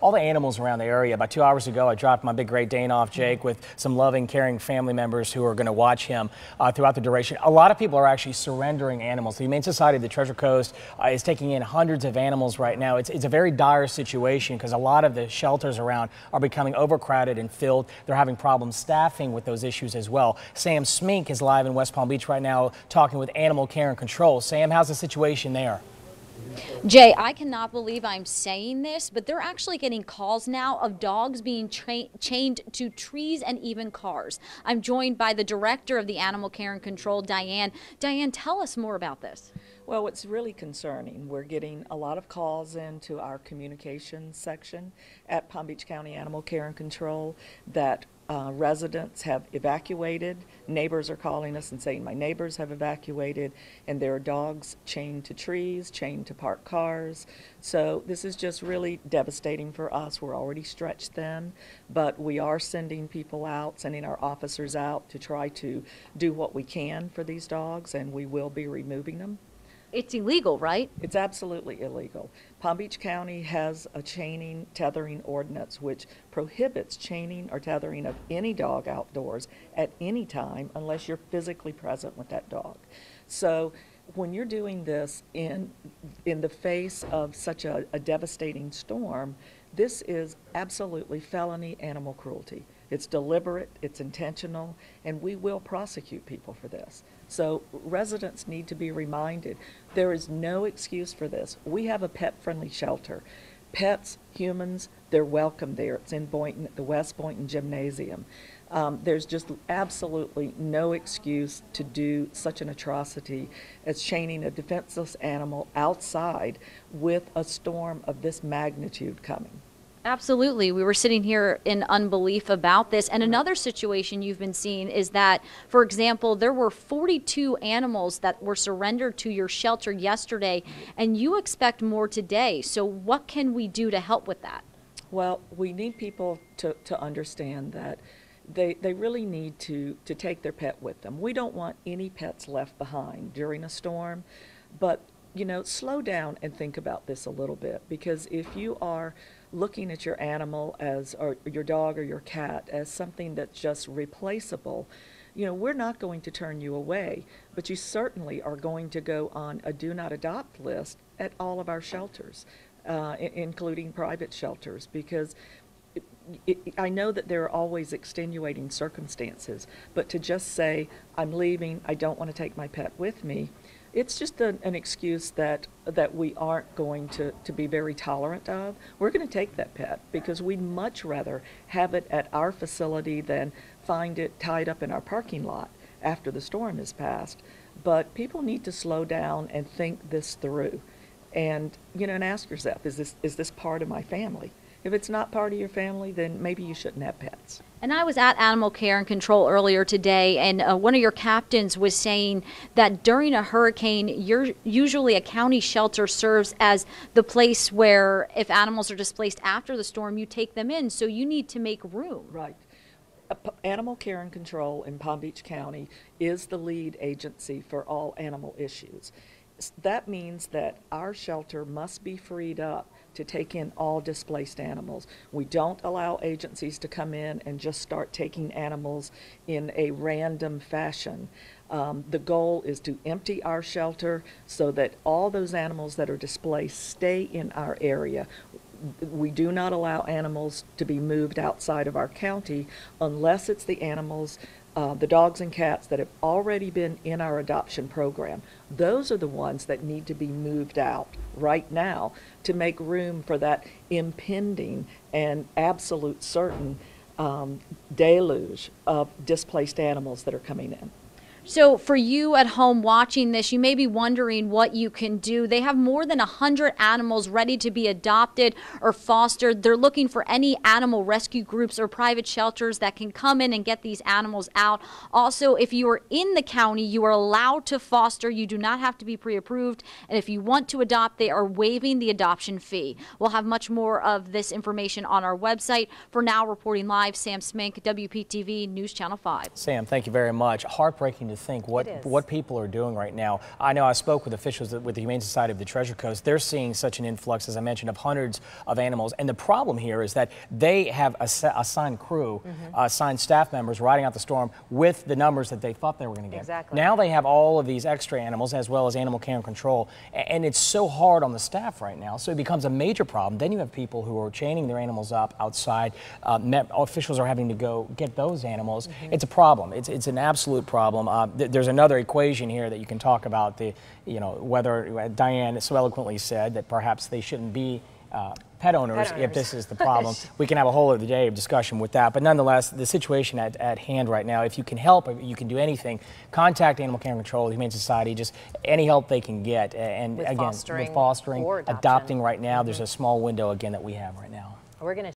all the animals around the area. About 2 hours ago, I dropped my big Great Dane off, Jake, with some loving, caring family members who are going to watch him throughout the duration. A lot of people are actually surrendering animals. The Humane Society of the Treasure Coast is taking in hundreds of animals right now. It's a very dire situation because a lot of the shelters around are becoming overcrowded and filled. They're having problems staffing with those issues as well. Sam Smink is live in West Palm Beach right now talking with Animal Care and Control. Sam, how's the situation there? Jay, I cannot believe I'm saying this, but they're actually getting calls now of dogs being chained to trees and even cars. I'm joined by the director of the Animal Care and Control, Diane. Diane, tell us more about this. Well, it's really concerning. We're getting a lot of calls into our communications section at Palm Beach County Animal Care and Control that residents have evacuated. Neighbors are calling us and saying, my neighbors have evacuated, and there are dogs chained to trees, chained to parked cars. So this is just really devastating for us. We're already stretched thin, but we are sending people out, sending our officers out to try to do what we can for these dogs, and we will be removing them. It's illegal, right? It's absolutely illegal. Palm Beach County has a chaining, tethering ordinance which prohibits chaining or tethering of any dog outdoors at any time unless you're physically present with that dog. So when you're doing this in the face of such a devastating storm, this is absolutely felony animal cruelty. It's deliberate, it's intentional, and we will prosecute people for this. So residents need to be reminded there is no excuse for this. We have a pet-friendly shelter. Pets, humans, they're welcome there. It's in Boynton at the West Boynton Gymnasium. There's just absolutely no excuse to do such an atrocity as chaining a defenseless animal outside with a storm of this magnitude coming. Absolutely. We were sitting here in unbelief about this. And another situation you've been seeing is that, for example, there were 42 animals that were surrendered to your shelter yesterday, and you expect more today. So what can we do to help with that? Well, we need people to understand that they really need to take their pet with them. We don't want any pets left behind during a storm, but you know, slow down and think about this a little bit, because if you are looking at your animal or your dog or your cat as something that's just replaceable, you know, we're not going to turn you away, but you certainly are going to go on a do not adopt list at all of our shelters, including private shelters, because I know that there are always extenuating circumstances, but to just say, I'm leaving, I don't want to take my pet with me, it's just an excuse that we aren't going to be very tolerant of. We're going to take that pet because we'd much rather have it at our facility than find it tied up in our parking lot after the storm has passed. But people need to slow down and think this through, and you know, and ask yourself, is this part of my family? If it's not part of your family, then maybe you shouldn't have pets. And I was at Animal Care and Control earlier today, and one of your captains was saying that during a hurricane, usually a county shelter serves as the place where if animals are displaced after the storm, you take them in, so you need to make room. Right. Animal Care and Control in Palm Beach County is the lead agency for all animal issues. That means that our shelter must be freed up to take in all displaced animals. We don't allow agencies to come in and just start taking animals in a random fashion. The goal is to empty our shelter so that all those animals that are displaced stay in our area. We do not allow animals to be moved outside of our county unless it's the animals, the dogs and cats that have already been in our adoption program. Those are the ones that need to be moved out right now to make room for that impending and absolute certain deluge of displaced animals that are coming in. So for you at home watching this, you may be wondering what you can do. They have more than 100 animals ready to be adopted or fostered. They're looking for any animal rescue groups or private shelters that can come in and get these animals out. Also, if you are in the county, you are allowed to foster. You do not have to be pre-approved. And if you want to adopt, they are waiving the adoption fee. We'll have much more of this information on our website. For now, reporting live, Sam Smink, WPTV News Channel 5. Sam, thank you very much. Heartbreaking to to think what people are doing right now. I know I spoke with officials with the Humane Society of the Treasure Coast. They're seeing such an influx, as I mentioned, of hundreds of animals. And the problem here is that they have assigned crew, assigned staff members riding out the storm with the numbers that they thought they were going to get. Exactly. Now they have all of these extra animals as well as animal care and control. And it's so hard on the staff right now. So it becomes a major problem. Then you have people who are chaining their animals up outside. Officials are having to go get those animals. It's a problem. It's an absolute problem. There's another equation here that you can talk about, whether Diane so eloquently said that perhaps they shouldn't be pet owners if this is the problem. We can have a whole other day of discussion with that. But nonetheless, the situation at hand right now, if you can help, if you can do anything, contact Animal Care and Control, the Humane Society, just any help they can get. And with again, fostering with fostering, or adopting right now, there's a small window again that we have right now. We're going to